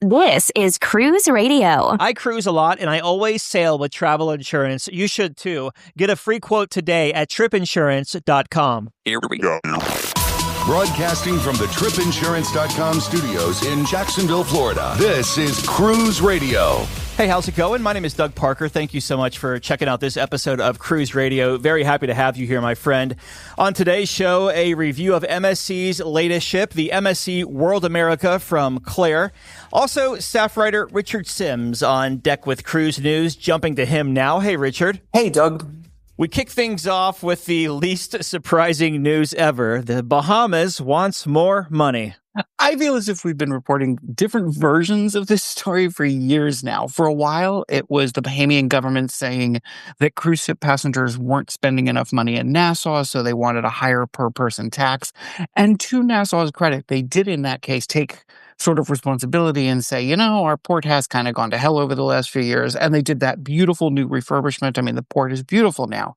This is Cruise Radio. I cruise a lot, and I always sail with travel insurance. You should too. Get a free quote today at tripinsurance.com. Here we go. Broadcasting from the tripinsurance.com studios in Jacksonville, Florida. This is Cruise Radio. Hey, how's it going? My name is Doug Parker. Thank you so much for checking out this episode of Cruise Radio. Very happy to have you here, my friend. On today's show, a review of MSC's latest ship, the MSC World America from Claire. Also, staff writer Richard Sims on deck with Cruise News. Jumping to him now. Hey, Richard. Hey, Doug. We kick things off with the least surprising news ever. The Bahamas wants more money. I feel as if we've been reporting different versions of this story for years now. For a while, it was the Bahamian government saying that cruise ship passengers weren't spending enough money in Nassau, so they wanted a higher per-person tax. And to Nassau's credit, they did in that case take sort of responsibility and say, you know, our port has kind of gone to hell over the last few years. And they did that beautiful new refurbishment. I mean, the port is beautiful now.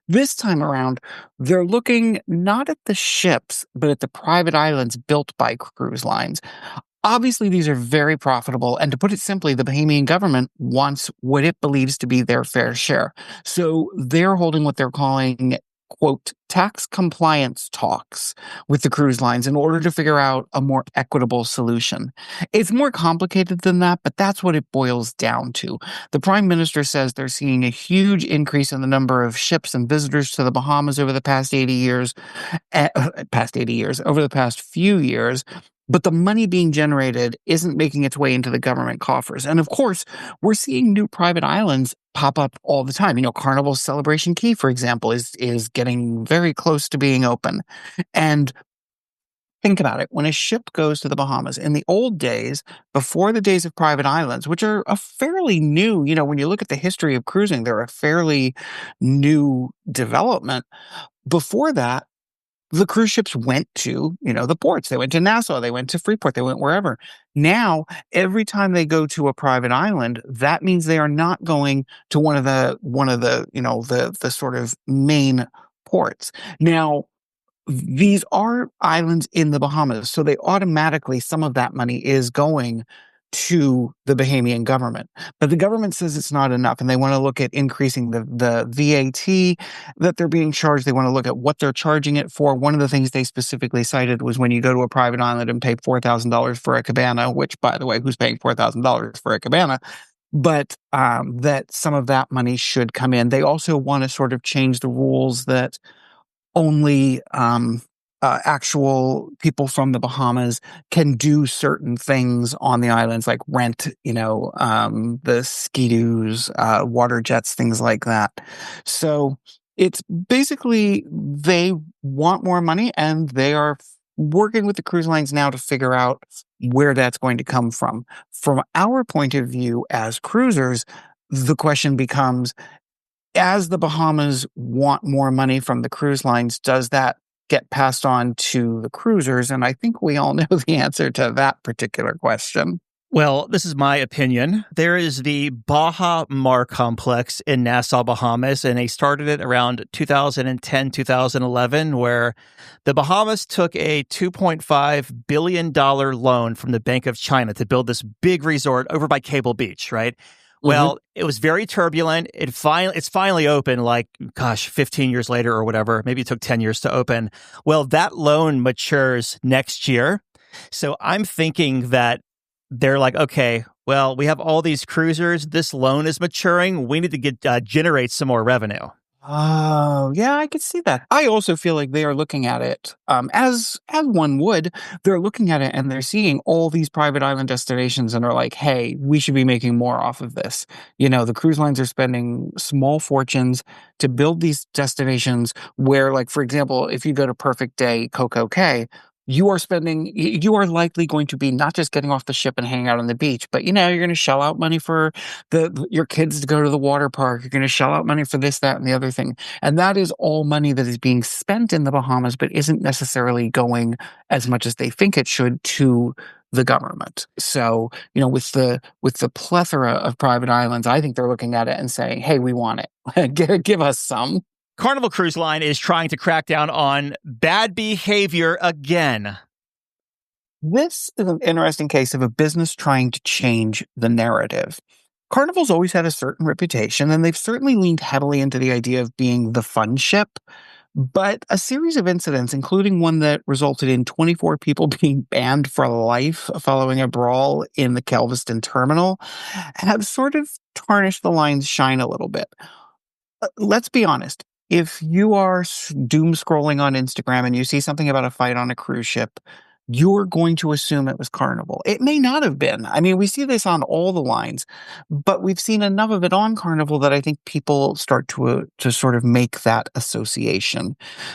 This time around, they're looking not at the ships, but at the private islands built by cruise lines. Obviously, these are very profitable. And to put it simply, the Bahamian government wants what it believes to be their fair share. So they're holding what they're calling, quote, tax compliance talks with the cruise lines in order to figure out a more equitable solution. It's more complicated than that, but that's what it boils down to. The Prime Minister says they're seeing a huge increase in the number of ships and visitors to the Bahamas over the past 80 years, over the past few years. But the money being generated isn't making its way into the government coffers. And of course, we're seeing new private islands pop up all the time. You know, Carnival's Celebration Key, for example, is getting very close to being open. And think about it. When a ship goes to the Bahamas, in the old days, before the days of private islands, which are a fairly new, you know, when you look at the history of cruising, they're a fairly new development. Before that, the cruise ships went to, you know, the ports. They went to Nassau. They went to Freeport. They went wherever. Now, every time they go to a private island, that means they are not going to one of the you know, the sort of main ports. Now, these are islands in the Bahamas, so they automatically, some of that money is going to the Bahamian government. But the government says it's not enough, and they want to look at increasing the VAT that they're being charged. They want to look at what they're charging it for. One of the things they specifically cited was when you go to a private island and pay $4,000 for a cabana, which, by the way, who's paying $4,000 for a cabana? But that some of that money should come in. They also want to sort of change the rules that only actual people from the Bahamas can do certain things on the islands, like rent, you know, the ski-doos, water jets, things like that. So it's basically they want more money, and they are working with the cruise lines now to figure out where that's going to come from. From our point of view as cruisers, the question becomes, as the Bahamas want more money from the cruise lines, does that get passed on to the cruisers? And I think we all know the answer to that particular question. Well, this is my opinion. There is the Baha Mar complex in Nassau, Bahamas, and they started it around 2010, 2011, where the Bahamas took a $2.5 billion loan from the Bank of China to build this big resort over by Cable Beach, right? Well, It was very turbulent. It's finally open, like, 15 years later or whatever. Maybe it took 10 years to open. Well, that loan matures next year. So I'm thinking that they're like, okay, well, we have all these cruisers. This loan is maturing. We need to generate some more revenue. Oh, yeah, I could see that. I also feel like they are looking at it as one would. They're looking at it and they're seeing all these private island destinations and are like, hey, we should be making more off of this. You know, the cruise lines are spending small fortunes to build these destinations where, like, for example, if you go to Perfect Day Coco Cay, you are likely going to be not just getting off the ship and hanging out on the beach, but, you know, you're going to shell out money for your kids to go to the water park. You're going to shell out money for this, that, and the other thing. And that is all money that is being spent in the Bahamas, but isn't necessarily going as much as they think it should to the government. So, you know, with the plethora of private islands, I think they're looking at it and saying, hey, we want it. Give us some. Carnival Cruise Line is trying to crack down on bad behavior again. This is an interesting case of a business trying to change the narrative. Carnival's always had a certain reputation, and they've certainly leaned heavily into the idea of being the fun ship. But a series of incidents, including one that resulted in 24 people being banned for life following a brawl in the Galveston terminal, have sort of tarnished the line's shine a little bit. Let's be honest. If you are doom scrolling on Instagram and you see something about a fight on a cruise ship, you're going to assume it was Carnival. It may not have been. I mean, we see this on all the lines, but we've seen enough of it on Carnival that I think people start to sort of make that association,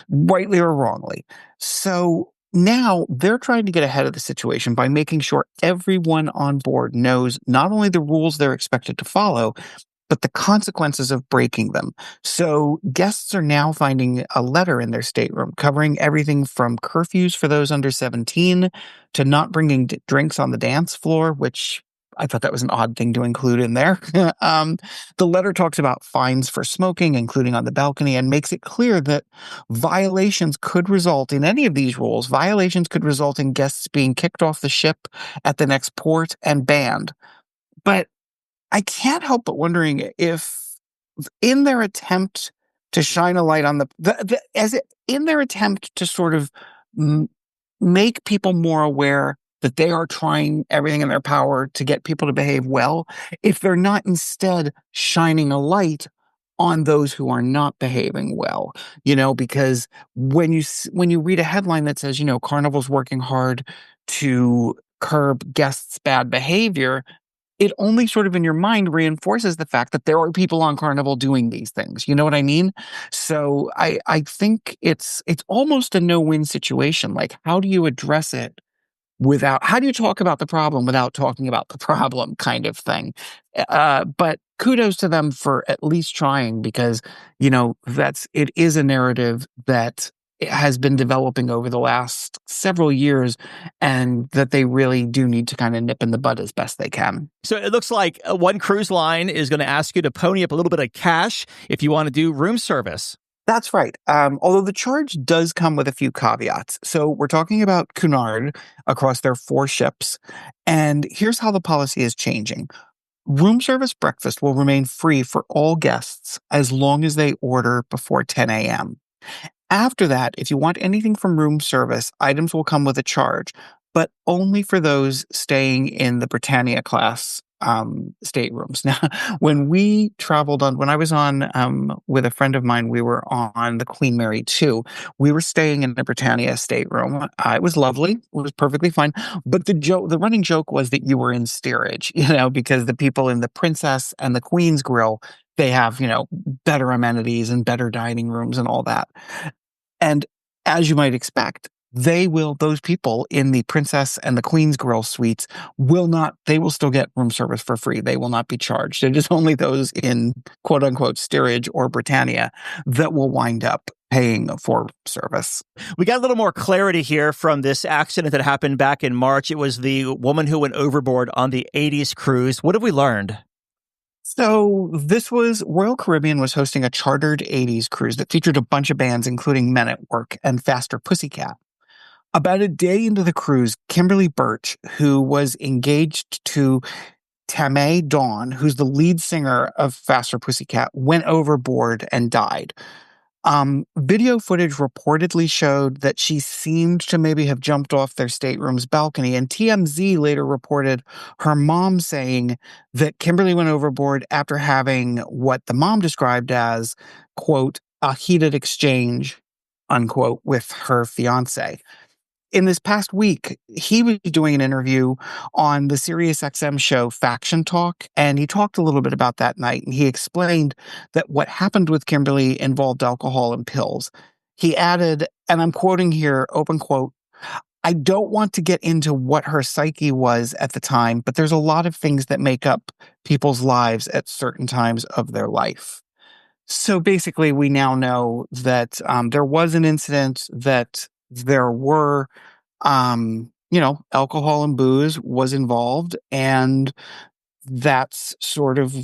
rightly or wrongly. So now they're trying to get ahead of the situation by making sure everyone on board knows not only the rules they're expected to follow, but the consequences of breaking them. So guests are now finding a letter in their stateroom covering everything from curfews for those under 17 to not bringing drinks on the dance floor, which I thought that was an odd thing to include in there. The letter talks about fines for smoking, including on the balcony, and makes it clear that violations could result in any of these rules. Violations could result in guests being kicked off the ship at the next port and banned. But I can't help but wondering if, in their attempt to shine a light on in their attempt to sort of m- make people more aware that they are trying everything in their power to get people to behave well, if they're not instead shining a light on those who are not behaving well, because when you read a headline that says, Carnival's working hard to curb guests' bad behavior, it only sort of in your mind reinforces the fact that there are people on Carnival doing these things. You know what I mean? So I think it's almost a no-win situation. Like, how do you address it how do you talk about the problem without talking about the problem, kind of thing? But kudos to them for at least trying, because, it is a narrative that has been developing over the last several years, and that they really do need to kind of nip in the bud as best they can. So it looks like one cruise line is going to ask you to pony up a little bit of cash if you want to do room service. That's right. Although the charge does come with a few caveats. So we're talking about Cunard across their 4 ships. And here's how the policy is changing. Room service breakfast will remain free for all guests as long as they order before 10 a.m. After that, if you want anything from room service, items will come with a charge, but only for those staying in the Britannia class staterooms. Now, when I was on with a friend of mine, we were on the Queen Mary 2. We were staying in the Britannia stateroom. It was lovely. It was perfectly fine. But the running joke was that you were in steerage, because the people in the Princess and the Queen's Grill, they have, better amenities and better dining rooms and all that. And as you might expect, those people in the Princess and the Queen's Grill suites they will still get room service for free. They will not be charged. It is only those in quote unquote steerage or Britannia that will wind up paying for service. We got a little more clarity here from this accident that happened back in March. It was the woman who went overboard on the 80s cruise. What have we learned? So Royal Caribbean was hosting a chartered 80s cruise that featured a bunch of bands, including Men at Work and Faster Pussycat. About a day into the cruise, Kimberly Birch, who was engaged to Tamay Dawn, who's the lead singer of Faster Pussycat, went overboard and died. Video footage reportedly showed that she seemed to maybe have jumped off their stateroom's balcony, and TMZ later reported her mom saying that Kimberly went overboard after having what the mom described as, quote, a heated exchange, unquote, with her fiance. In this past week, he was doing an interview on the SiriusXM show Faction Talk, and he talked a little bit about that night, and he explained that what happened with Kimberly involved alcohol and pills. He added, and I'm quoting here, open quote, "I don't want to get into what her psyche was at the time, but there's a lot of things that make up people's lives at certain times of their life." So basically, we now know that there was an incident, that there were, alcohol and booze was involved, and that's sort of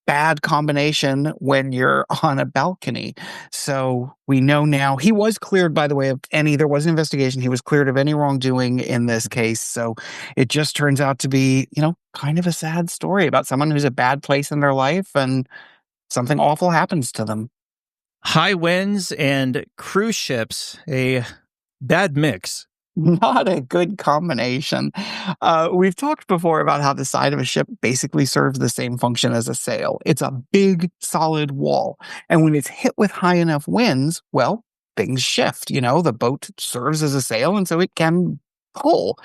bad combination when you're on a balcony. So we know now he was cleared, by the way, there was an investigation. He was cleared of any wrongdoing in this case. So it just turns out to be, kind of a sad story about someone who's a bad place in their life and something awful happens to them. High winds and cruise ships, a bad mix. Not a good combination. We've talked before about how the side of a ship basically serves the same function as a sail. It's a big, solid wall. And when it's hit with high enough winds, well, things shift. The boat serves as a sail, and so it can pull.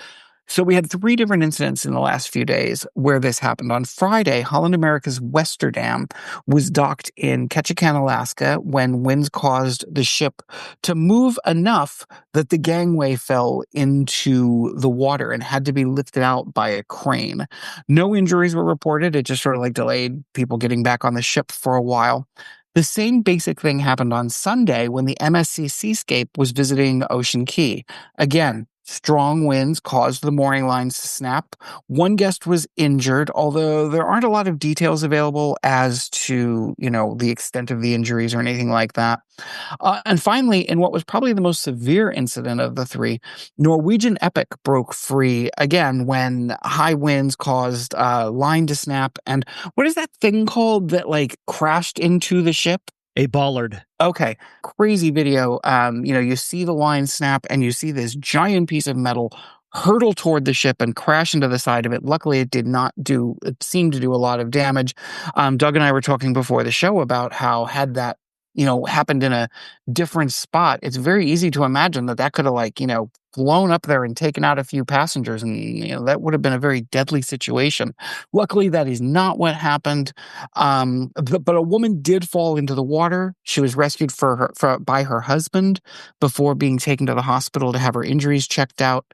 So we had 3 different incidents in the last few days where this happened. On Friday, Holland America's Westerdam was docked in Ketchikan, Alaska, when winds caused the ship to move enough that the gangway fell into the water and had to be lifted out by a crane. No injuries were reported. It just sort of delayed people getting back on the ship for a while. The same basic thing happened on Sunday when the MSC Seascape was visiting Ocean Key. Again, strong winds caused the mooring lines to snap. One guest was injured, although there aren't a lot of details available as to, the extent of the injuries or anything like that. And finally, in what was probably the most severe incident of the 3, Norwegian Epic broke free again when high winds caused a line to snap. And what is that thing called that crashed into the ship? A bollard. Okay. Crazy video. You see the line snap and you see this giant piece of metal hurtle toward the ship and crash into the side of it. Luckily, it seemed to do a lot of damage. Doug and I were talking before the show about how had that, happened in a different spot, it's very easy to imagine that could have flown up there and taken out a few passengers, and that would have been a very deadly situation. Luckily, that is not what happened. But a woman did fall into the water. She was rescued by her husband before being taken to the hospital to have her injuries checked out.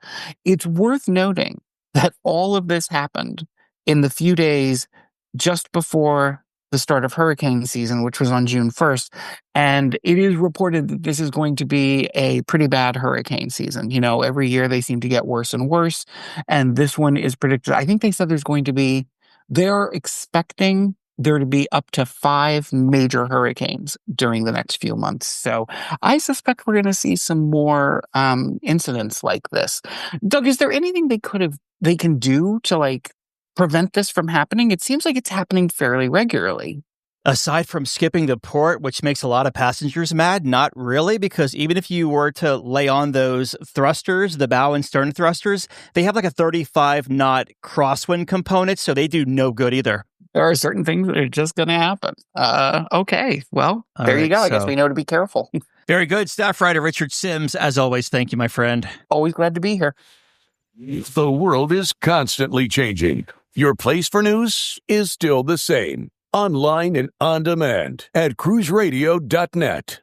It's worth noting that all of this happened in the few days just before the start of hurricane season, which was on June 1st. And it is reported that this is going to be a pretty bad hurricane season. Every year they seem to get worse and worse. And this one is predicted. I think they said they're expecting there to be up to 5 major hurricanes during the next few months. So I suspect we're going to see some more incidents like this. Doug, is there anything they can do to prevent this from happening? It seems like it's happening fairly regularly. Aside from skipping the port, which makes a lot of passengers mad, not really, because even if you were to lay on those thrusters, the bow and stern thrusters, they have a 35-knot crosswind component, so they do no good either. There are certain things that are just going to happen. Okay, well, there you go. I guess we know to be careful. Very good. Staff writer Richard Sims, as always, thank you, my friend. Always glad to be here. The world is constantly changing. Your place for news is still the same. Online and on demand at cruiseradio.net.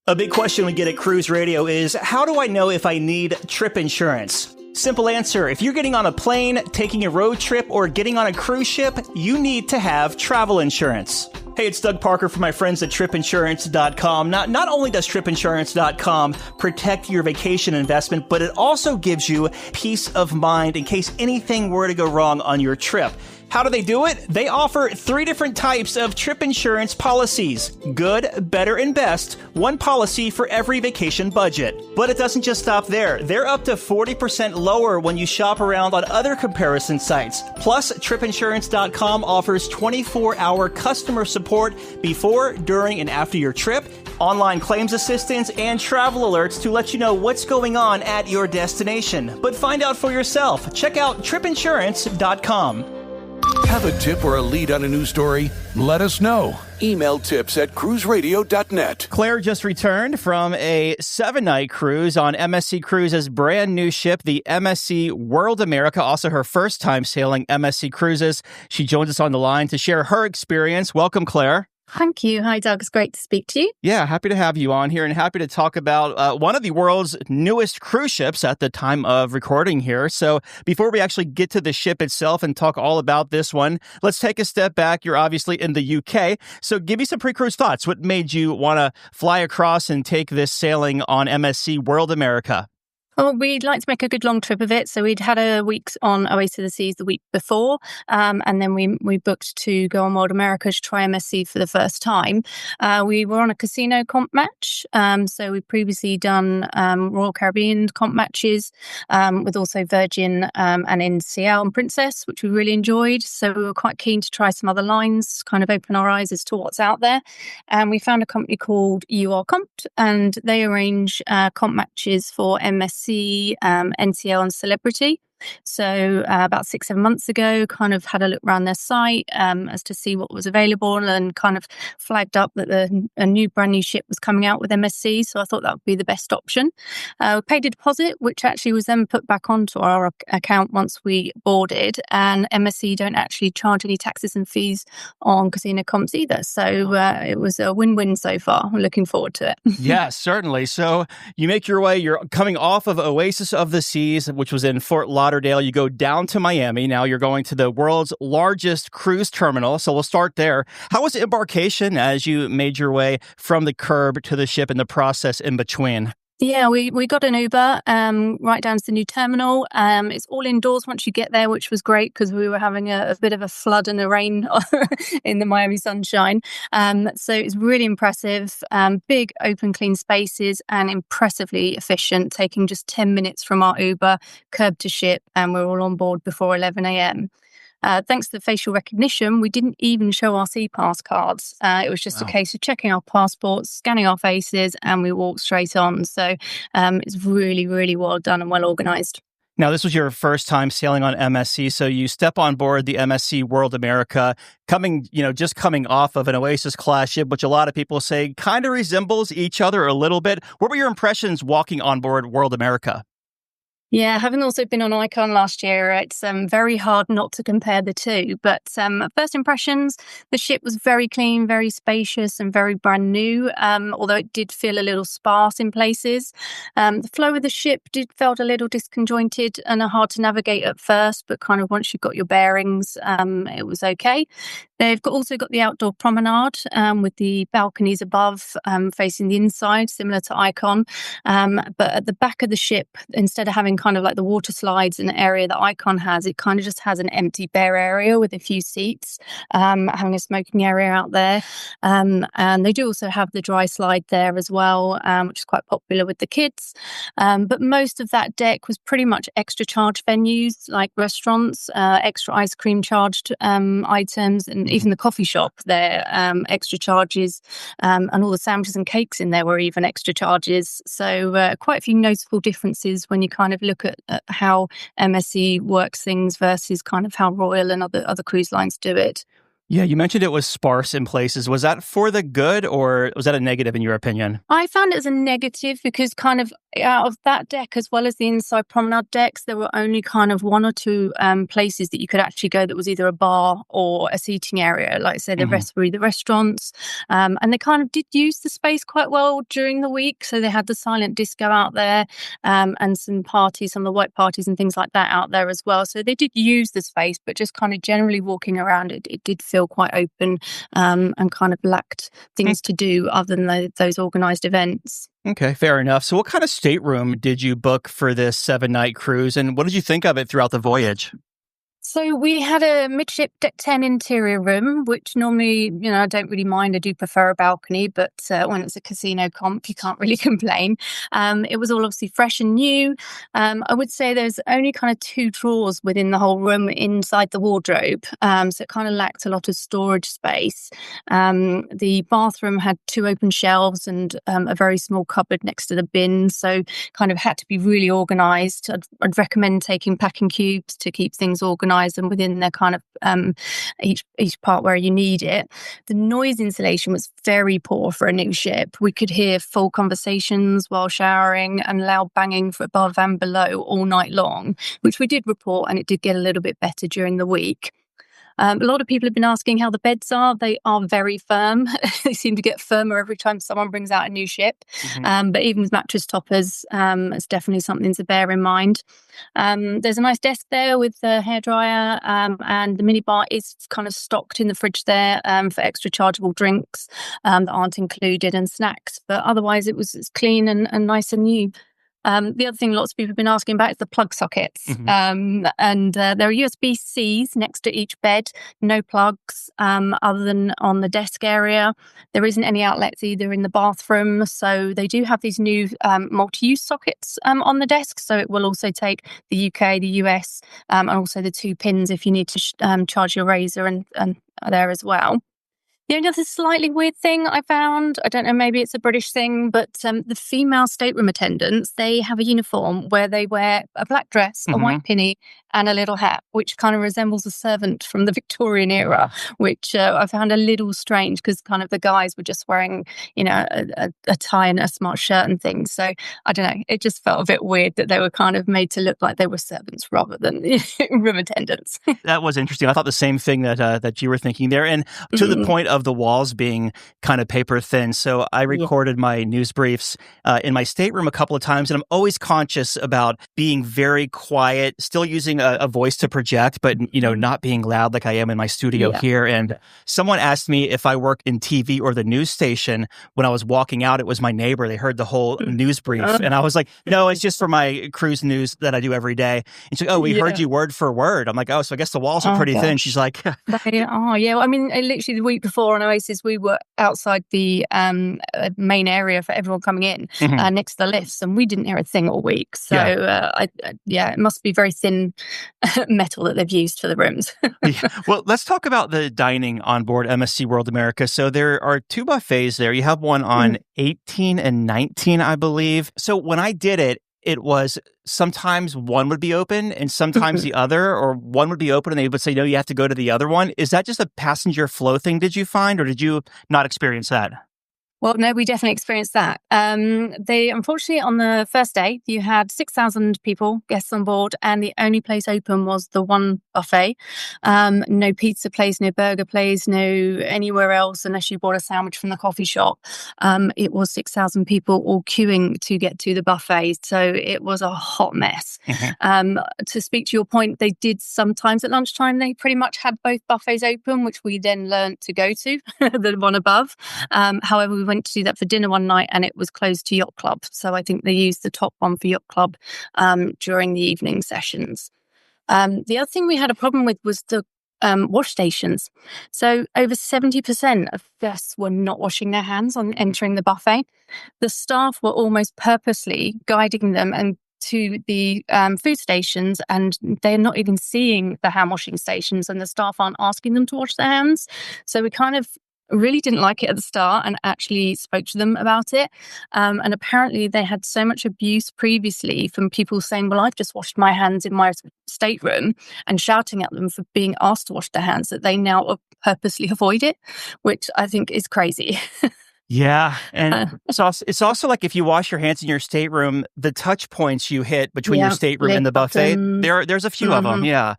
A big question we get at Cruise Radio is, how do I know if I need trip insurance? Simple answer. If you're getting on a plane, taking a road trip, or getting on a cruise ship, you need to have travel insurance. Hey, it's Doug Parker from my friends at tripinsurance.com. Not only does tripinsurance.com protect your vacation investment, but it also gives you peace of mind in case anything were to go wrong on your trip. How do they do it? They offer 3 different types of trip insurance policies. Good, better, and best. One policy for every vacation budget. But it doesn't just stop there. They're up to 40% lower when you shop around on other comparison sites. Plus, tripinsurance.com offers 24-hour customer support before, during, and after your trip, online claims assistance, and travel alerts to let you know what's going on at your destination. But find out for yourself. Check out tripinsurance.com. Have a tip or a lead on a news story? Let us know. Email tips@cruiseradio.net. Claire just returned from a 7-night cruise on MSC Cruise's brand new ship, the MSC World America, also her first time sailing MSC Cruises. She joins us on the line to share her experience. Welcome, Claire. Thank you. Hi, Doug. It's great to speak to you. Yeah, happy to have you on here and happy to talk about one of the world's newest cruise ships at the time of recording here. So before we actually get to the ship itself and talk all about this one, let's take a step back. You're obviously in the UK. So give me some pre-cruise thoughts. What made you want to fly across and take this sailing on MSC World America? Well, we'd like to make a good long trip of it. So we'd had a week on Oasis of the Seas the week before, and then we booked to go on World America to try MSC for the first time. We were on a casino comp match. So we'd previously done Royal Caribbean comp matches with also Virgin and NCL and Princess, which we really enjoyed. So we were quite keen to try some other lines, kind of open our eyes as to what's out there. And we found a company called UR Compt, and they arrange comp matches for MSC, NCL and Celebrity. So about 6-7 months ago, kind of had a look around their site as to see what was available, and kind of flagged up that a brand new ship was coming out with MSC. So I thought that would be the best option. We paid a deposit, which actually was then put back onto our account once we boarded. And MSC don't actually charge any taxes and fees on casino comps either. So it was a win-win so far. I'm looking forward to it. Yeah, certainly. So you make your way, you're coming off of Oasis of the Seas, which was in Fort Lauderdale. You go down to Miami. Now you're going to the world's largest cruise terminal. So we'll start there. How was embarkation as you made your way from the curb to the ship and the process in between? Yeah, we got an Uber right down to the new terminal. It's all indoors once you get there, which was great because we were having a bit of a flood and a rain in the Miami sunshine. So it's really impressive. Big, open, clean spaces and impressively efficient, taking just 10 minutes from our Uber, curb to ship, and we're all on board before 11 a.m. Thanks to the facial recognition, we didn't even show our C-Pass cards. It was just a case of checking our passports, scanning our faces, and we walked straight on. So it's really, really well done and well organised. Now, this was your first time sailing on MSC, so you step on board the MSC World America, just coming off of an Oasis-class ship, which a lot of people say kind of resembles each other a little bit. What were your impressions walking on board World America? Yeah, having also been on Icon last year, it's very hard not to compare the two. But first impressions, the ship was very clean, very spacious and very brand new, although it did feel a little sparse in places. The flow of the ship felt a little disconjointed and hard to navigate at first, but kind of once you've got your bearings, it was okay. They've also got the outdoor promenade with the balconies above facing the inside, similar to Icon. But at the back of the ship, instead of having kind of like the water slides in the area that Icon has, it kind of just has an empty bare area with a few seats, having a smoking area out there. And they do also have the dry slide there as well, which is quite popular with the kids. But most of that deck was pretty much extra charge venues like restaurants, extra ice cream charged items, and even the coffee shop there, extra charges, and all the sandwiches and cakes in there were even extra charges. So quite a few noticeable differences when you kind of look at how MSC works things versus kind of how Royal and other cruise lines do it. Yeah, you mentioned it was sparse in places. Was that for the good or was that a negative in your opinion? I found it as a negative because kind of out of that deck as well as the inside promenade decks, there were only kind of one or two places that you could actually go that was either a bar or a seating area. Like I said, the rest were either restaurants. And they kind of did use the space quite well during the week. So they had the silent disco out there and some parties, some of the white parties and things like that out there as well. So they did use the space, but just kind of generally walking around it did feel quite open and kind of lacked things to do other than those organised events. Okay, fair enough. So what kind of stateroom did you book for this 7-night cruise and what did you think of it throughout the voyage? So we had a midship deck 10 interior room, which normally, I don't really mind. I do prefer a balcony, but when it's a casino comp, you can't really complain. It was all obviously fresh and new. I would say there's only kind of 2 drawers within the whole room inside the wardrobe. So it kind of lacked a lot of storage space. The bathroom had 2 open shelves and a very small cupboard next to the bin. So kind of had to be really organised. I'd recommend taking packing cubes to keep things organised and within their kind of each part where you need it. The noise insulation was very poor for a new ship. We could hear full conversations while showering and loud banging for above and below all night long, which we did report, and it did get a little bit better during the week. A lot of people have been asking how the beds are. They are very firm. They seem to get firmer every time someone brings out a new ship. But even with mattress toppers, it's definitely something to bear in mind. There's a nice desk there with the hairdryer, and the minibar is kind of stocked in the fridge there for extra chargeable drinks that aren't included and snacks. But otherwise, it's clean and nice and new. The other thing lots of people have been asking about is the plug sockets. And there are USB-Cs next to each bed, no plugs other than on the desk area. There isn't any outlets either in the bathroom. So they do have these new multi-use sockets on the desk. So it will also take the UK, the US, and also the 2 pins if you need to charge your razor and there as well. The only other slightly weird thing I found, I don't know, maybe it's a British thing, but the female stateroom attendants, they have a uniform where they wear a black dress, a white pinny, and a little hat, which kind of resembles a servant from the Victorian era, which I found a little strange because kind of the guys were just wearing, a tie and a smart shirt and things. So I don't know, it just felt a bit weird that they were kind of made to look like they were servants rather than room attendants. That was interesting. I thought the same thing that you were thinking there. And to the point of the walls being kind of paper thin. So I recorded my news briefs in my stateroom a couple of times, and I'm always conscious about being very quiet, still using a voice to project, but not being loud like I am in my studio here. And someone asked me if I work in TV or the news station. When I was walking out, it was my neighbor. They heard the whole news brief, and I was like, "No, it's just for my cruise news that I do every day." And she's like, "Oh, we heard you word for word." I'm like, "Oh, so I guess the walls are pretty thin." She's like, Well, I mean, literally the week before on Oasis, we were outside the main area for everyone coming in next to the lifts, and we didn't hear a thing all week. So it must be very thin metal that they've used for the rooms. Well, let's talk about the dining on board MSC World America. So there are 2 buffets there. You have one on 18 and 19, I believe. So when I did it, it was sometimes one would be open and sometimes the other, or one would be open and they would say, no, you have to go to the other one. Is that just a passenger flow thing, did you find, or did you not experience that? Well, no, we definitely experienced that. Unfortunately, on the first day, you had 6,000 people, guests on board, and the only place open was the one buffet. No pizza place, no burger place, no anywhere else unless you bought a sandwich from the coffee shop. It was 6,000 people all queuing to get to the buffet. So it was a hot mess. To speak to your point, they did sometimes at lunchtime, they pretty much had both buffets open, which we then learned to go to, the one above. However, we went to do that for dinner one night and it was closed to Yacht Club. So I think they used the top one for Yacht Club during the evening sessions. The other thing we had a problem with was the wash stations. So over 70% of guests were not washing their hands on entering the buffet. The staff were almost purposely guiding them and to the food stations, and they're not even seeing the hand washing stations, and the staff aren't asking them to wash their hands. So we kind of really didn't like it at the start and actually spoke to them about it. And apparently they had so much abuse previously from people saying, well, I've just washed my hands in my stateroom, and shouting at them for being asked to wash their hands, that they now purposely avoid it, which I think is crazy. Yeah. And it's also like if you wash your hands in your stateroom, the touch points you hit between your stateroom and the buffet, there's a few of them. Yeah.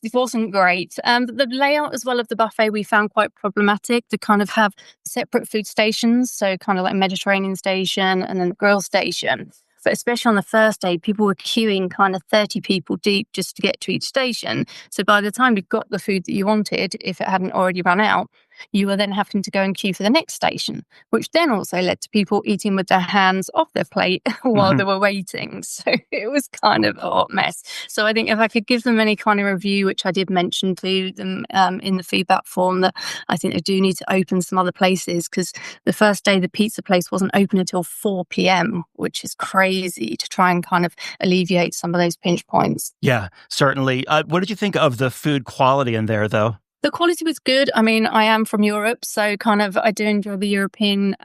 It wasn't great. The layout as well of the buffet we found quite problematic, to kind of have separate food stations, so kind of like Mediterranean station and then the grill station. But especially on the first day, people were queuing kind of 30 people deep just to get to each station. So by the time you got the food that you wanted, if it hadn't already run out, you were then having to go and queue for the next station, which then also led to people eating with their hands off their plate while they were waiting. So it was kind of a hot mess. So I think if I could give them any kind of review, which I did mention to them in the feedback form, that I think they do need to open some other places, because the first day the pizza place wasn't open until 4 p.m, which is crazy, to try and kind of alleviate some of those pinch points. Yeah, certainly. What did you think of the food quality in there, though? The quality was good. I mean, I am from Europe, so kind of I do enjoy the European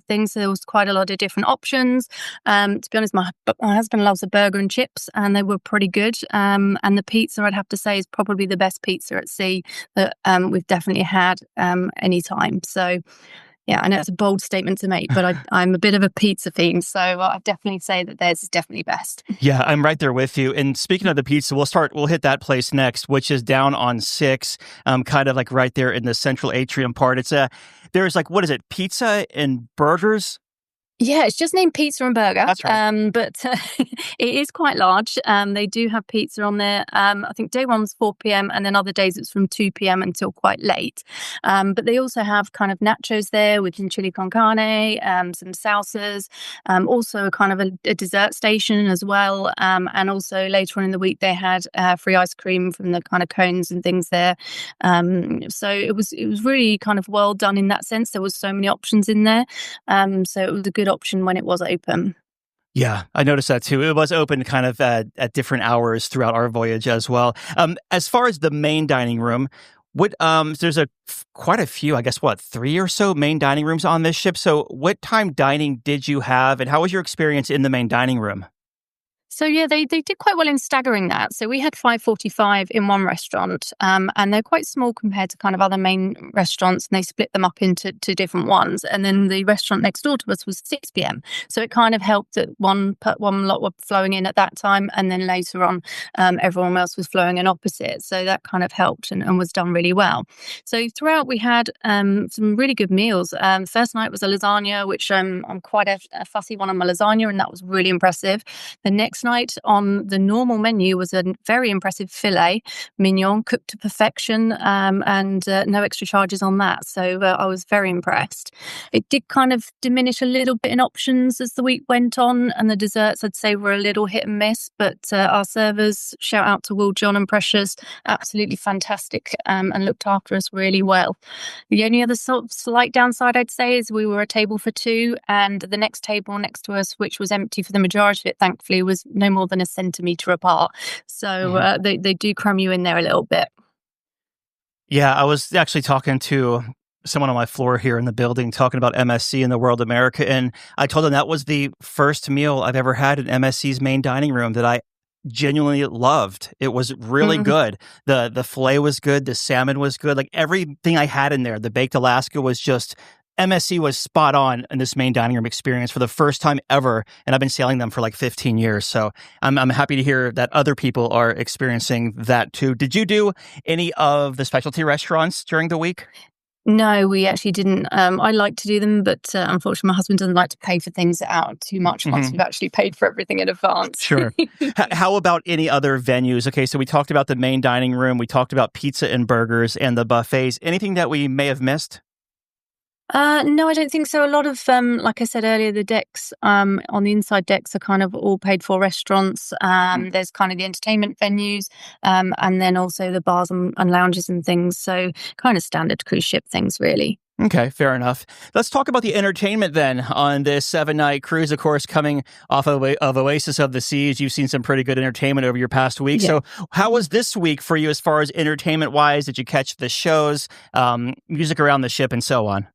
things. There was quite a lot of different options. To be honest, my husband loves a burger and chips, and they were pretty good. And the pizza, I'd have to say, is probably the best pizza at sea that we've definitely had any time. So, yeah, I know it's a bold statement to make, but I'm a bit of a pizza fiend, so I'd definitely say that theirs is definitely best. Yeah, I'm right there with you. And speaking of the pizza, we'll hit that place next, which is down on 6, kind of like right there in the central atrium part. It's there's like, what is it, pizza and burgers Yeah, it's just named Pizza and Burger. That's right. But it is quite large. They do have pizza on there. I think day one's 4 p.m. and then other days it's from 2 p.m. until quite late. But they also have kind of nachos there with chili con carne, some salsas, also kind of a dessert station as well. And also later on in the week they had free ice cream from the kind of cones and things there. So it was really kind of well done in that sense. There was so many options in there. So it was a good option when it was open. Yeah, I noticed that too. It was open kind of at different hours throughout our voyage as well. As far as the main dining room, there's quite a few, I guess, 3 or so main dining rooms on this ship. So what time dining did you have, and how was your experience in the main dining room? So yeah, they did quite well in staggering that. So we had 545 in one restaurant, and they're quite small compared to kind of other main restaurants, and they split them up into two different ones. And then the restaurant next door to us was 6 p.m. So it kind of helped that one lot were flowing in at that time, and then later on, everyone else was flowing in opposite. So that kind of helped and was done really well. So throughout we had some really good meals. First night was a lasagna, which I'm quite a fussy one on my lasagna, and that was really impressive. The next night on the normal menu was a very impressive filet mignon cooked to perfection, and no extra charges on that. So I was very impressed. It did kind of diminish a little bit in options as the week went on, and the desserts I'd say were a little hit and miss, but our servers, shout out to Will, John and Precious, absolutely fantastic, and looked after us really well. The only other sort of slight downside I'd say is we were a table for two, and the next table next to us, which was empty for the majority of it, thankfully, was no more than a centimetre apart. So they do cram you in there a little bit. Yeah, I was actually talking to someone on my floor here in the building talking about MSC and the World America, and I told them that was the first meal I've ever had in MSC's main dining room that I genuinely loved. It was really good. The filet was good. The salmon was good. Like everything I had in there, the baked Alaska was just MSC was spot on in this main dining room experience for the first time ever, and I've been sailing them for like 15 years. So I'm happy to hear that other people are experiencing that too. Did you do any of the specialty restaurants during the week? No, we actually didn't. I like to do them, but unfortunately, my husband doesn't like to pay for things out too much once we've actually paid for everything in advance. Sure. How about any other venues? Okay, so we talked about the main dining room. We talked about pizza and burgers and the buffets. Anything that we may have missed? No, I don't think so. A lot of, like I said earlier, the decks on the inside decks are kind of all paid for restaurants. There's kind of the entertainment venues, and then also the bars and lounges and things. So kind of standard cruise ship things, really. Okay, fair enough. Let's talk about the entertainment then on this 7-night cruise, of course, coming off of Oasis of the Seas. You've seen some pretty good entertainment over your past week. Yeah. So how was this week for you as far as entertainment-wise? Did you catch the shows, music around the ship, and so on?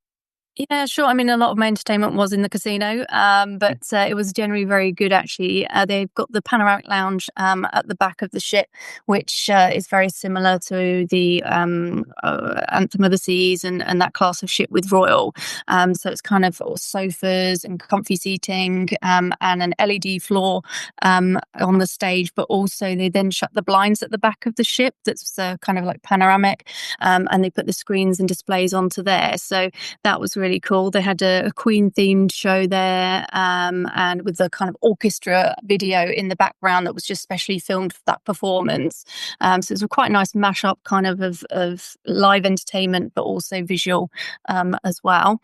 Yeah, sure. I mean, a lot of my entertainment was in the casino, but it was generally very good, actually. They've got the panoramic lounge at the back of the ship, which is very similar to the Anthem of the Seas and that class of ship with Royal. So it's kind of sofas and comfy seating, and an LED floor on the stage, but also they then shut the blinds at the back of the ship that's kind of like panoramic, and they put the screens and displays onto there. So that was really cool. They had a Queen themed show there, and with the kind of orchestra video in the background that was just specially filmed for that performance. So it was a quite nice mashup kind of live entertainment, but also visual as well.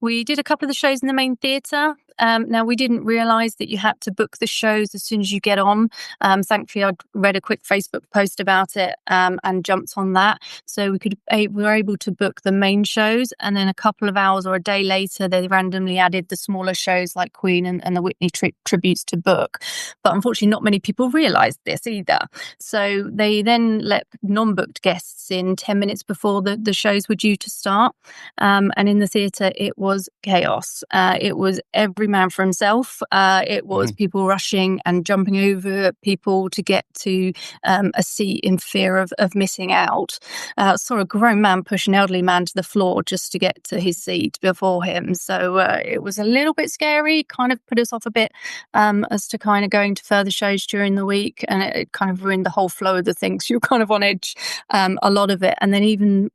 We did a couple of the shows in the main theatre. Now, we didn't realise that you had to book the shows as soon as you get on. Thankfully, I'd read a quick Facebook post about it and jumped on that. So we were able to book the main shows, and then a couple of hours or a day later, they randomly added the smaller shows like Queen and the Whitney tributes to book. But unfortunately, not many people realised this either. So they then let non-booked guests in 10 minutes before the shows were due to start. And in the theatre, it was chaos. It was every man for himself. It was people rushing and jumping over people to get to a seat in fear of missing out. Saw a grown man push an elderly man to the floor just to get to his seat before him. So it was a little bit scary, kind of put us off a bit as to kind of going to further shows during the week, and it kind of ruined the whole flow of the things. You're kind of on edge a lot of it. And then even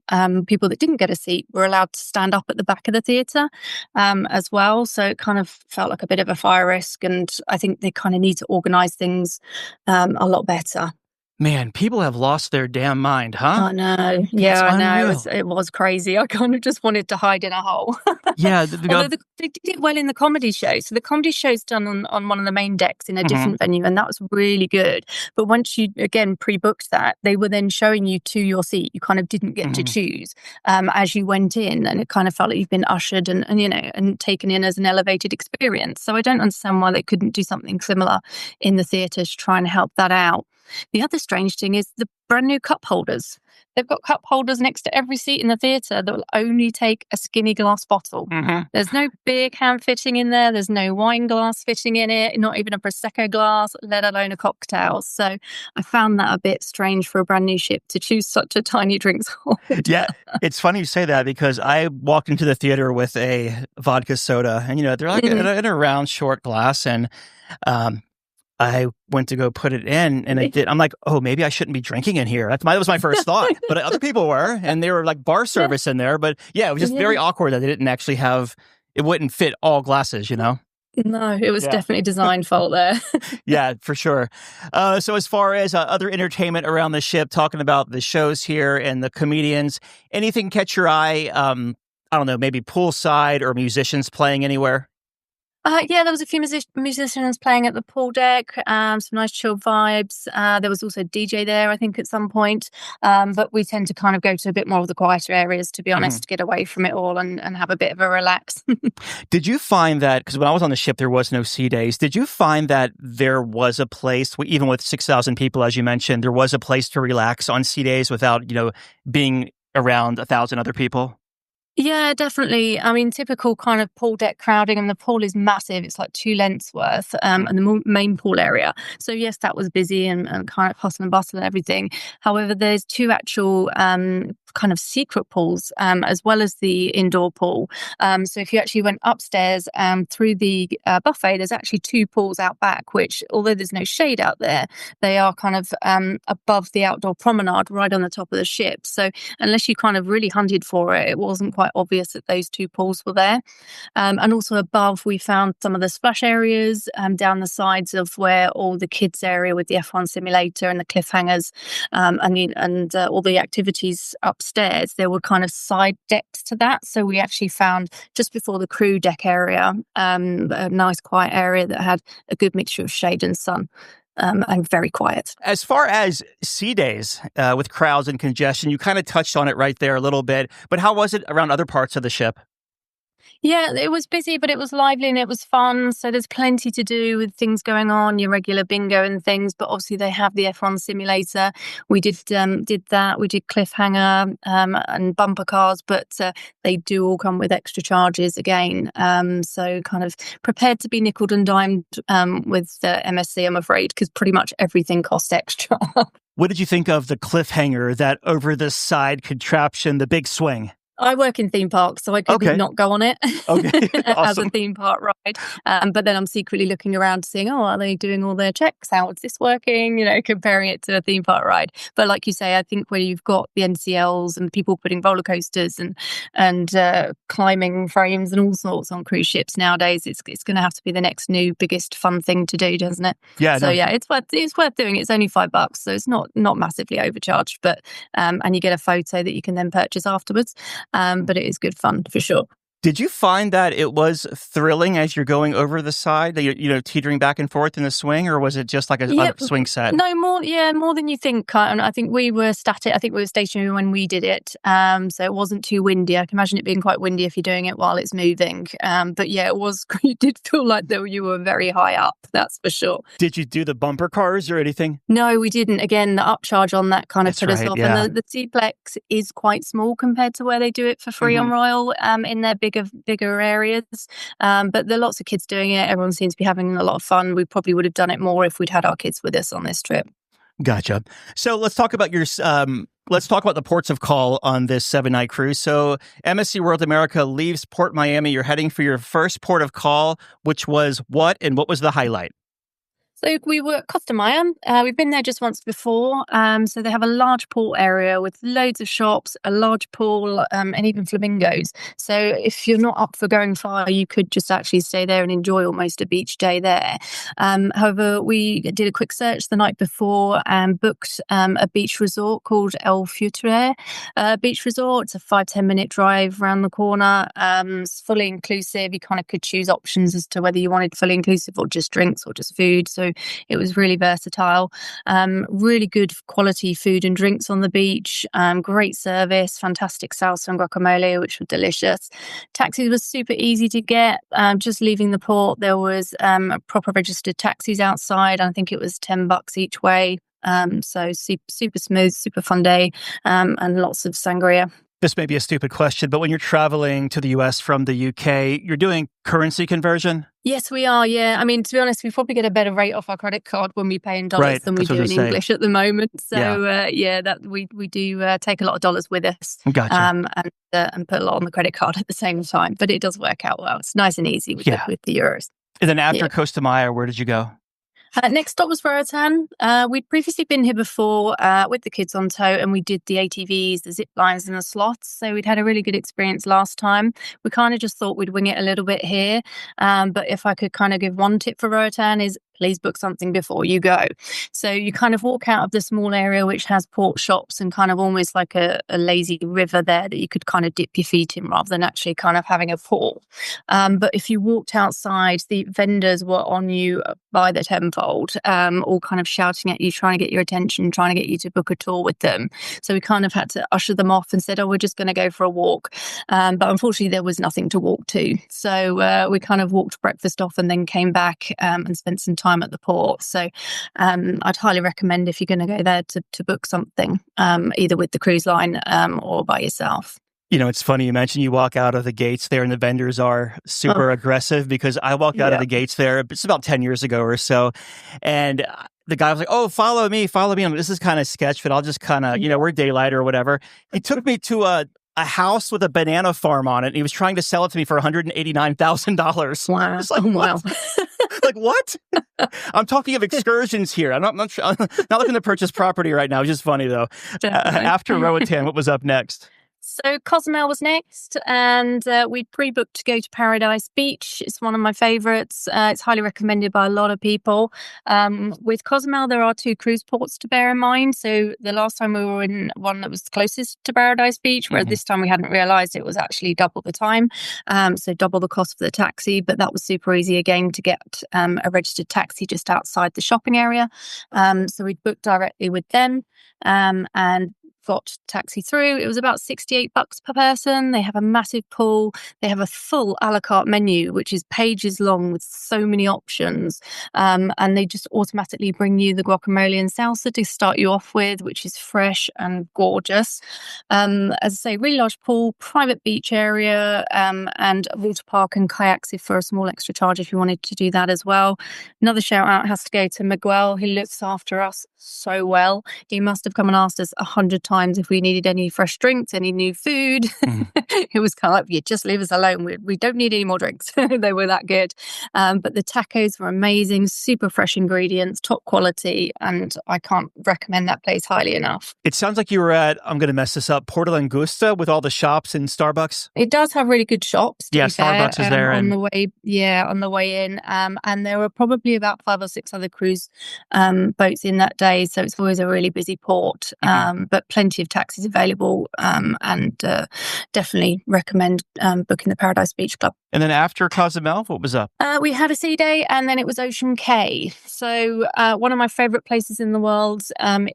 people that didn't get a seat were allowed to stand up at the back of the theatre as well. So it kind of felt like a bit of a fire risk. And I think they kind of need to organize things a lot better. Man, people have lost their damn mind, huh? I know. Yeah, I know. Unreal. It was crazy. I kind of just wanted to hide in a hole. Yeah. Although they did it well in the comedy show. So the comedy show's done on one of the main decks in a different venue, and that was really good. But once you, again, pre-booked that, they were then showing you to your seat. You kind of didn't get to choose as you went in, and it kind of felt like you've been ushered and, you know, and taken in as an elevated experience. So I don't understand why they couldn't do something similar in the theatre to try and help that out. The other strange thing is the brand new cup holders. They've got cup holders next to every seat in the theatre that will only take a skinny glass bottle. There's no beer can fitting in there. There's no wine glass fitting in it, not even a Prosecco glass, let alone a cocktail. So I found that a bit strange for a brand new ship to choose such a tiny drinks holder. Yeah, it's funny you say that because I walked into the theater with a vodka soda, and, you know, they're like in a round, short glass, and I went to go put it in, and I'm like, oh, maybe I shouldn't be drinking in here. That was my first thought. But other people were, and they were like bar service in there. But yeah, it was just very awkward that they didn't actually it wouldn't fit all glasses, you know? No, it was definitely design fault there. Yeah, for sure. So as far as other entertainment around the ship, talking about the shows here and the comedians, anything catch your eye? I don't know, maybe poolside or musicians playing anywhere? Yeah, there was a few musicians playing at the pool deck, some nice chill vibes. There was also a DJ there, I think, at some point. But we tend to kind of go to a bit more of the quieter areas, to be honest, to get away from it all and have a bit of a relax. Did you find that, because when I was on the ship, there was no sea days, did you find that there was a place, even with 6,000 people, as you mentioned, there was a place to relax on sea days without, you know, being around 1,000 other people? Yeah, definitely. I mean, typical kind of pool deck crowding, and the pool is massive. It's like 2 lengths worth, and the main pool area. So yes, that was busy and kind of hustle and bustle and everything. However, there's 2 actual kind of secret pools as well as the indoor pool. So if you actually went upstairs through the buffet, there's actually 2 pools out back, which, although there's no shade out there, they are kind of above the outdoor promenade right on the top of the ship. So unless you kind of really hunted for it, it wasn't quite obvious that those 2 pools were there. And also above, we found some of the splash areas down the sides of where all the kids area with the F1 simulator and the cliffhangers and all the activities upstairs. There were kind of side decks to that. So we actually found just before the crew deck area, a nice quiet area that had a good mixture of shade and sun. And very quiet. As far as sea days with crowds and congestion, you kind of touched on it right there a little bit, but how was it around other parts of the ship? Yeah, it was busy, but it was lively and it was fun. So there's plenty to do with things going on, your regular bingo and things. But obviously they have the F1 simulator. We did that. We did cliffhanger and bumper cars, but they do all come with extra charges again. So kind of prepared to be nickeled and dimed with MSC, I'm afraid, because pretty much everything costs extra. What did you think of the cliffhanger, that over the side contraption, the big swing? I work in theme parks, so I could not go on it as a theme park ride. But then I'm secretly looking around seeing, are they doing all their checks? How is this working? You know, comparing it to a theme park ride. But like you say, I think where you've got the NCLs and people putting roller coasters and climbing frames and all sorts on cruise ships nowadays, it's going to have to be the next new biggest fun thing to do, doesn't it? Yeah. So yeah, it's worth doing. It's only $5, so it's not massively overcharged. But and you get a photo that you can then purchase afterwards. But it is good fun for sure. Did you find that it was thrilling as you're going over the side, that you're teetering back and forth in the swing, or was it just like a swing set? No, more than you think. I think we were static. I think we were stationary when we did it, so it wasn't too windy. I can imagine it being quite windy if you're doing it while it's moving. But yeah, it was. You did feel like you were very high up. That's for sure. Did you do the bumper cars or anything? No, we didn't. Again, the upcharge on that kind of put us off. Yeah. And the T-Plex is quite small compared to where they do it for free on Royal in their bigger areas. But there are lots of kids doing it. Everyone seems to be having a lot of fun. We probably would have done it more if we'd had our kids with us on this trip. Gotcha. So let's talk about let's talk about the ports of call on this 7-night cruise. So MSC World America leaves Port Miami. You're heading for your first port of call, which was what, and what was the highlight? So we were at Costa Maya. We've been there just once before. So they have a large pool area with loads of shops, a large pool, and even flamingos. So if you're not up for going far, you could just actually stay there and enjoy almost a beach day there. However, we did a quick search the night before and booked a beach resort called El Future Beach Resort. It's a 5-10 minute drive around the corner. It's fully inclusive. You kind of could choose options as to whether you wanted fully inclusive or just drinks or just food. So it was really versatile. Really good quality food and drinks on the beach. Great service, fantastic salsa and guacamole, which were delicious. Taxis was super easy to get. Just leaving the port, there was proper registered taxis outside. I think it was $10 each way. So super smooth, super fun day, and lots of sangria. This may be a stupid question, but when you're traveling to the US from the UK, you're doing currency conversion? Yes, we are. Yeah. I mean, to be honest, we probably get a better rate off our credit card when we pay in dollars than we do in English at the moment. So, that we do take a lot of dollars with us. Gotcha. And put a lot on the credit card at the same time. But it does work out well. It's nice and easy with the euros. And then after Costa Maya, where did you go? Next stop was Roatan. We'd previously been here before with the kids on tow, and we did the ATVs, the zip lines and the slots. So we'd had a really good experience last time. We kind of just thought we'd wing it a little bit here. But if I could kind of give one tip for Roatan is please book something before you go. So you kind of walk out of the small area, which has port shops and kind of almost like a lazy river there that you could kind of dip your feet in rather than actually kind of having a port. But if you walked outside, the vendors were on you by the tenfold, all kind of shouting at you, trying to get your attention, trying to get you to book a tour with them. So we kind of had to usher them off and said, we're just going to go for a walk. But unfortunately, there was nothing to walk to. So we kind of walked breakfast off and then came back and spent some time at the port. So I'd highly recommend if you're going to go there to book something, either with the cruise line or by yourself. You know, it's funny you mentioned you walk out of the gates there and the vendors are super aggressive because I walked out of the gates there. It's about 10 years ago or so. And the guy was like, follow me. This is kind of sketch, but I'll just kind of, we're daylight or whatever. He took me to a house with a banana farm on it. And he was trying to sell it to me for $189,000. Wow. It's like, wow. Like, what? I'm talking of excursions here. I'm not looking to purchase property right now. It's just funny, though. After Roatan, what was up next? So Cozumel was next, and we'd pre-booked to go to Paradise Beach. It's one of my favorites. It's highly recommended by a lot of people. With Cozumel, there are 2 cruise ports to bear in mind. So the last time we were in one that was closest to Paradise Beach, whereas this time we hadn't realised it was actually double the time. So double the cost for the taxi, but that was super easy again to get a registered taxi just outside the shopping area. So we'd booked directly with them and got taxi through. It was about $68 per person. They have a massive pool. They have a full a la carte menu, which is pages long with so many options. And they just automatically bring you the guacamole and salsa to start you off with, which is fresh and gorgeous. As I say, really large pool, private beach area, and a water park and kayaks if for a small extra charge if you wanted to do that as well. Another shout out has to go to Miguel, who looks after us so well. He must have come and asked us 100 times if we needed any fresh drinks, any new food. It was kind of like, just leave us alone. We don't need any more drinks. They were that good. But the tacos were amazing, super fresh ingredients, top quality, and I can't recommend that place highly enough. It sounds like you were at, I'm going to mess this up, Porta Langusta with all the shops and Starbucks. It does have really good shops. Starbucks is there. On the way in. And there were probably about 5 or 6 other cruise boats in that day. So it's always a really busy port, but plenty of taxis available, and definitely recommend booking the Paradise Beach Club. And then after Cozumel, what was up? We had a sea day and then it was Ocean Cay. So one of my favourite places in the world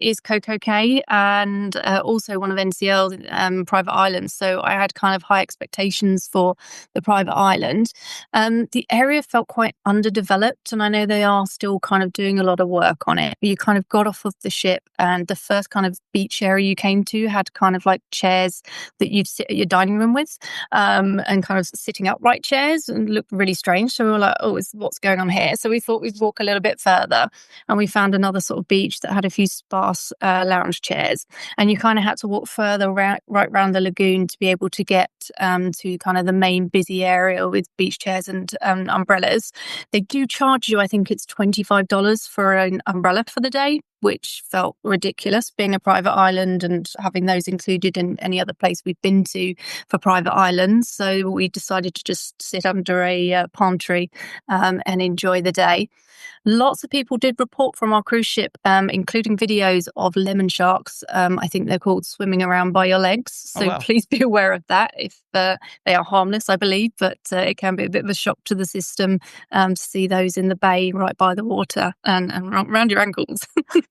is Coco Cay, and also one of NCL's private islands. So I had kind of high expectations for the private island. The area felt quite underdeveloped, and I know they are still kind of doing a lot of work on it. You kind of got off of the ship, and the first kind of beach area you came to had kind of like chairs that you'd sit at your dining room with, and kind of sitting upright chairs, and looked really strange. So we were like, oh, what's going on here? So we thought we'd walk a little bit further, and we found another sort of beach that had a few sparse lounge chairs, and you kind of had to walk further right around the lagoon to be able to get to kind of the main busy area with beach chairs and umbrellas. They do charge you, I think it's $25 for an umbrella for the day, which felt ridiculous, being a private island and having those included in any other place we've been to for private islands. So we decided to just sit under a palm tree and enjoy the day. Lots of people did report from our cruise ship, including videos of lemon sharks. I think they're called, swimming around by your legs. So Please be aware of that. If they are harmless, I believe, but it can be a bit of a shock to the system to see those in the bay right by the water and around your ankles.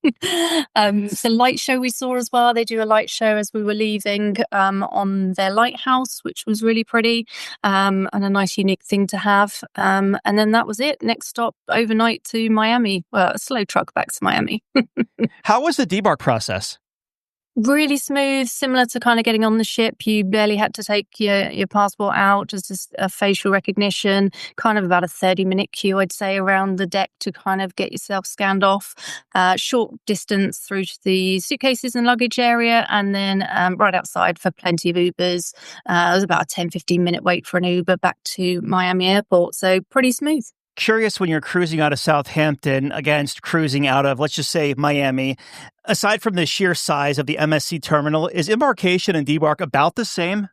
The light show we saw as well. They do a light show as we were leaving on their lighthouse, which was really pretty and a nice, unique thing to have. And then that was it. Next stop overnight to Miami. Well, a slow truck back to Miami. How was the debark process? Really smooth, similar to kind of getting on the ship. You barely had to take your passport out, just a facial recognition, kind of about a 30-minute queue, I'd say, around the deck to kind of get yourself scanned off. Short distance through to the suitcases and luggage area, and then right outside for plenty of Ubers. It was about a 10-15-minute wait for an Uber back to Miami Airport, so pretty smooth. Curious, when you're cruising out of Southampton against cruising out of, let's just say, Miami, aside from the sheer size of the MSC terminal, is embarkation and debark about the same?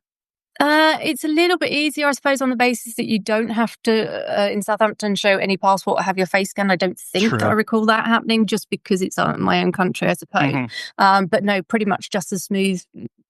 It's a little bit easier, I suppose, on the basis that you don't have to, in Southampton, show any passport or have your face scanned. I don't think I recall that happening, just because it's my own country, I suppose. Mm-hmm. But no, pretty much just as smooth,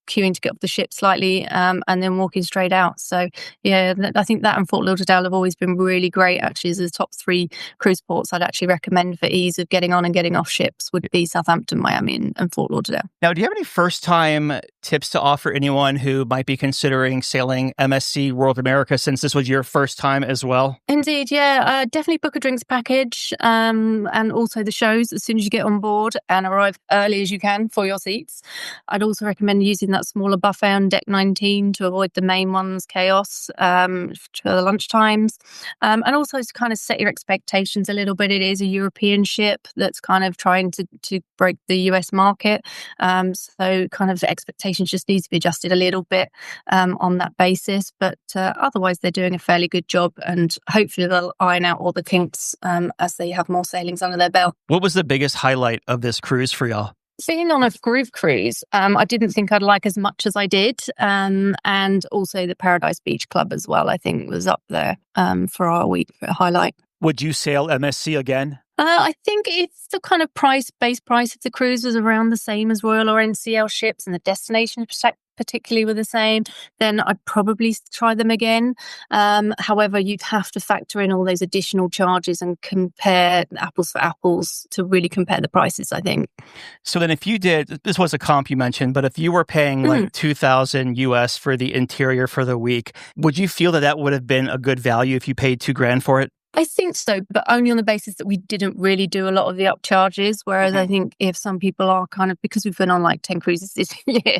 queuing to get off the ship slightly and then walking straight out. So yeah, I think that and Fort Lauderdale have always been really great, actually, as the top 3 cruise ports I'd actually recommend for ease of getting on and getting off ships would be Southampton, Miami and Fort Lauderdale. Now, do you have any first-time tips to offer anyone who might be considering sailing MSC World America, since this was your first time as well? Indeed, yeah. Definitely book a drinks package and also the shows as soon as you get on board, and arrive early as you can for your seats. I'd also recommend using that smaller buffet on deck 19 to avoid the main one's chaos for the lunch times. And also to kind of set your expectations a little bit. It is a European ship that's kind of trying to break the US market. So kind of expectations just need to be adjusted a little bit on that basis. But otherwise, they're doing a fairly good job, and hopefully they'll iron out all the kinks as they have more sailings under their belt. What was the biggest highlight of this cruise for y'all? Being on a groove cruise, I didn't think I'd like as much as I did. And also the Paradise Beach Club as well, I think, was up there for our week highlight. Would you sail MSC again? I think if the kind of base price of the cruise was around the same as Royal or NCL ships, and the destinations particularly were the same, then I'd probably try them again. However, you'd have to factor in all those additional charges and compare apples for apples to really compare the prices, I think. So then if you did, this was a comp you mentioned, but if you were paying like $2,000 US for the interior for the week, would you feel that would have been a good value if you paid $2,000 for it? I think so, but only on the basis that we didn't really do a lot of the up charges. Whereas I think if some people are kind of, because we've been on like 10 cruises this year,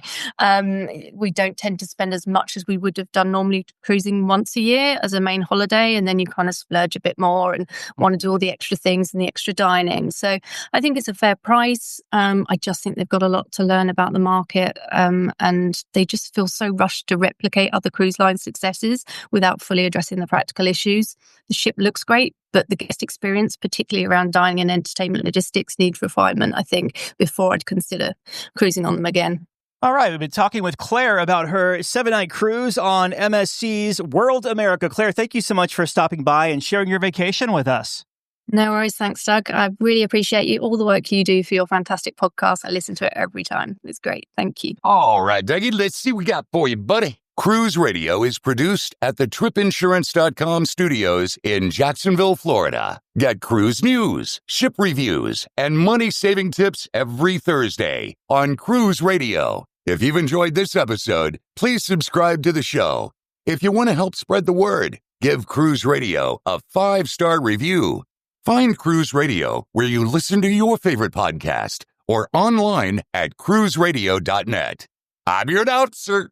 we don't tend to spend as much as we would have done normally cruising once a year as a main holiday. And then you kind of splurge a bit more and want to do all the extra things and the extra dining. So I think it's a fair price. I just think they've got a lot to learn about the market, and they just feel so rushed to replicate other cruise line successes without fully addressing the practical issues. The ship looks great, but the guest experience, particularly around dining and entertainment logistics, needs refinement, I think, before I'd consider cruising on them again. All right, we've been talking with Claire about her 7-night cruise on MSC's World America. Claire, thank you so much for stopping by and sharing your vacation with us. No worries. Thanks, Doug. I really appreciate you, all the work you do for your fantastic podcast. I listen to it every time. It's great. Thank you. All right, Dougie, let's see what we got for you, buddy. Cruise Radio is produced at the tripinsurance.com studios in Jacksonville, Florida. Get cruise news, ship reviews, and money-saving tips every Thursday on Cruise Radio. If you've enjoyed this episode, please subscribe to the show. If you want to help spread the word, give Cruise Radio a 5-star review. Find Cruise Radio where you listen to your favorite podcast or online at cruiseradio.net. I'm your announcer,